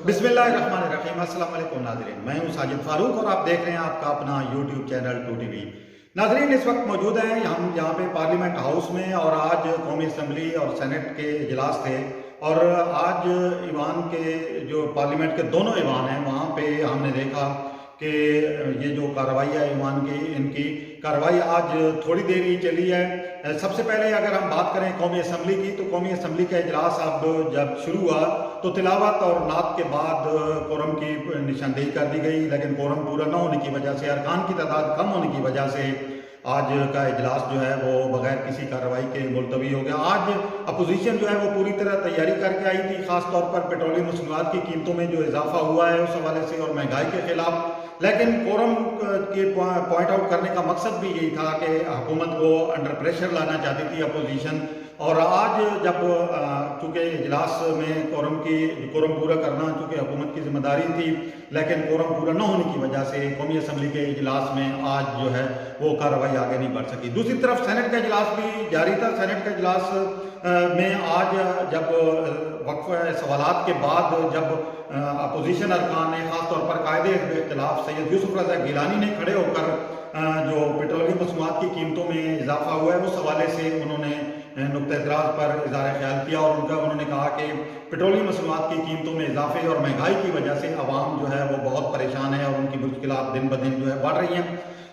बिस्मिल्लाहिर्रहमानिर्रहीम। अस्सलाम वालेकुम नाज़रीन, मैं हूं साजिद फारूक और आप देख रहे हैं आपका अपना यूट्यूब चैनल 2TV। नाज़रीन, इस वक्त मौजूद हैं हम यहाँ पे पार्लियामेंट हाउस में और आज कौमी असम्बली और सेनेट के इजलास थे और आज ईवान के जो पार्लियामेंट के दोनों ईवान हैं वहाँ पे हमने देखा कि ये जो कार्रवाई है ईवान की, इनकी कार्रवाई आज थोड़ी देर ही चली है। सबसे पहले अगर हम बात करें कौमी असम्बली की, तो कौमी असम्बली का इजलास अब जब शुरू हुआ तो तिलावत और नात के बाद कोरम की निशानदेही कर दी गई, लेकिन कोरम पूरा न होने की वजह से, अरकान की तादाद कम होने की वजह से आज का इजलास जो है वो बगैर किसी कार्रवाई के मुलतवी हो गया। आज अपोजिशन जो है वो पूरी तरह तैयारी करके आई थी, ख़ास तौर पर पेट्रोलियम मसनूआत की कीमतों में जो इजाफा हुआ है उस हवाले से और महंगाई के खिलाफ। लेकिन कोरम के पॉइंट आउट करने का मकसद भी यही था कि हुकूमत को अंडर प्रेशर लाना चाहती थी अपोजिशन। और आज जब चूँकि इजलास में कोरम पूरा करना चूँकि हुकूमत की जिम्मेदारी थी, लेकिन कोरम पूरा न होने की वजह से कौमी असम्बली के इजलास में आज जो है वो कार्रवाई आगे नहीं बढ़ सकी। दूसरी तरफ सेनेट का इजलास भी जारी था। सेनेट का इजलास में आज जब वक्फ सवालात के बाद जब अपोजिशन अरकान ने, ख़ासतौर पर कायदे इख्तिलाफ सैयद यूसुफ रज़ा गिलानी ने खड़े होकर जो पेट्रोलियम मसनूआत की कीमतों में इजाफा हुआ है उस हवाले से उन्होंने नुक्ता एतराज़ पर इज़हार ख्याल किया और उन्होंने कहा कि पेट्रोलियम मसनूआत की कीमतों में इजाफे और महंगाई की वजह से आवाम जो है वो बहुत परेशान है और उनकी मुश्किलात दिन ब दिन जो है बढ़ रही हैं।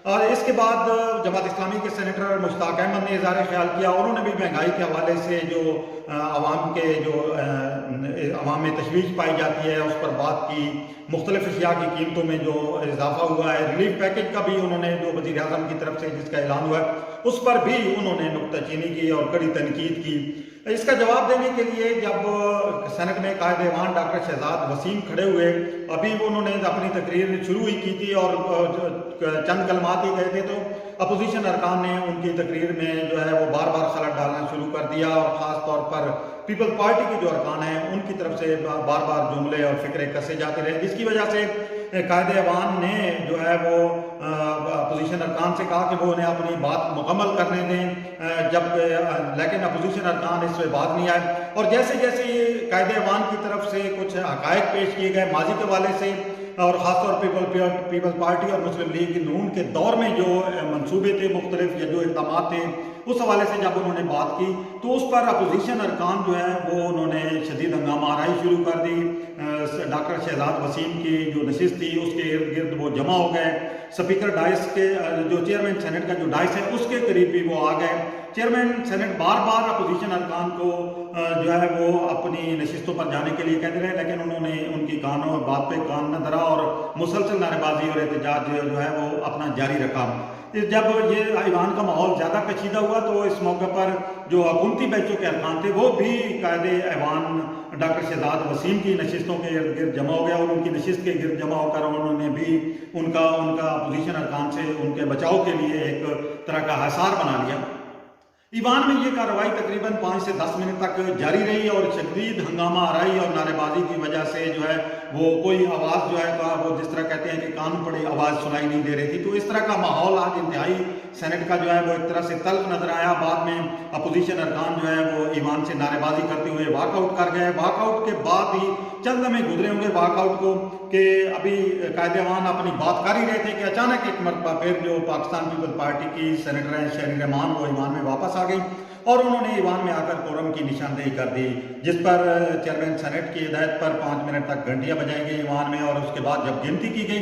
और इसके बाद जमात इस्लामी के सेनेटर मुश्ताक अहमद ने इज़हार ख्याल किया, उन्होंने भी महंगाई के हवाले से जो आवाम में तशवीश पाई जाती है उस पर बात की। मुख्तलिफ अशिया की कीमतों में जो इजाफा हुआ है, रिलीफ पैकेज का भी उन्होंने जो वज़ीर आज़म की तरफ से जिसका ऐलान हुआ है उस पर भी उन्होंने नुक्ताचीनी की और कड़ी तनकीद की। इसका जवाब देने के लिए जब सेनेट में कायदे-ए-ईवान डॉक्टर शहजाद वसीम खड़े हुए, अभी वो उन्होंने अपनी तकरीर शुरू ही की थी और चंद कलमात ही गए थे तो अपोजिशन अरकान ने उनकी तकरीर में जो है वो बार बार खलत डालना शुरू कर दिया और ख़ास तौर पर पीपल्स पार्टी के जो अरकान हैं उनकी तरफ से बार बार जुमले और फिक्रे कसे जाते रहे, जिसकी वजह से कायदे-ए-ईवान ने जो है वो अपोजिशन अरकान से कहा कि वो उन्हें अपनी बात मुकम्मल करने दें, लेकिन अपोजिशन अरकान इस पर बात नहीं आए। और जैसे जैसे ये कायदे-ए-ईवान की तरफ से कुछ हक़ाइक़ पेश किए गए माजी के हवाले से और ख़ासतौर पीपल्स पार्टी और मुस्लिम लीग नून के दौर में जो मंसूबे थे मुख्तलिफ या जो इक़दामात थे उस हवाले से जब उन्होंने बात की तो उस पर अपोजिशन अरकान जो है वो उन्होंने शदीद हंगामा आराई शुरू कर दी। डॉक्टर शहजाद वसीम की जो नशिस्त थी उसके इर्द गिर्द वो जमा हो गए। स्पीकर डाइस के जो चेयरमैन सेनेट का जो डाइस है उसके करीब भी वो आ गए। चेयरमैन सेनेट बार बार अपोजिशन अरकान को जो है वो अपनी नशिस्तों पर जाने के लिए कहते रहे, लेकिन उन्होंने उनकी बात पे कान न धरा और मुसलसल नारेबाजी और एहतजाज जो है वो अपना जारी रखा। जब ये ईवान का माहौल ज़्यादा कशीदा हुआ तो इस मौके पर जो हुकूमती बेंचों के अरकान थे वो भी कायदे-ए-ईवान डॉक्टर शहजाद वसीम की नशिस्तों के इर्द गिर्द जमा हो गया और उनकी नशिस्त के गिर्द जमा होकर उन्होंने भी उनका अपोजिशन अरकान से उनके बचाव के लिए एक तरह का हासार बना लिया। ईवान में ये कार्रवाई तकरीबन 5 से 10 मिनट तक जारी रही और शदीद हंगामा आराई और नारेबाजी की वजह से जो है वो कोई आवाज़ जो है वो जिस तरह कहते हैं कि कान पड़े आवाज़ सुनाई नहीं दे रही थी। तो इस तरह का माहौल आज इंतहाई सेनेट का जो है वो एक तरह से तल्ख नजर आया। बाद में अपोजिशन अरकान जो है वो ईवान से नारेबाजी करते हुए वॉकआउट कर गए। वॉकआउट के बाद ही चंद में गुजरे होंगे वॉकआउट को कि अभी कायदे-ए-ईवान अपनी बात कर ही रहे थे कि अचानक एक मरतबा फिर जो पाकिस्तान पीपल्स पार्टी की सेनेटर हैं शहरी रहमान वो ईवान में वापस आ गई और उन्होंने ईवान में आकर कोरम की निशानदेही कर दी, जिस पर चेयरमैन सेनेट की हिदायत पर 5 मिनट तक घंटियां बजाई गई ईवान में और उसके बाद जब गिनती की गई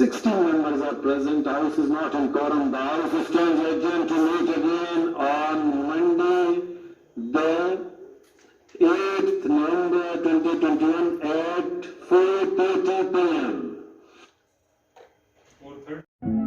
16 members are present. The House is not in quorum. The House stands adjourned to meet again on Monday, the 8th November 2021 at 4:30 p.m. 4:30.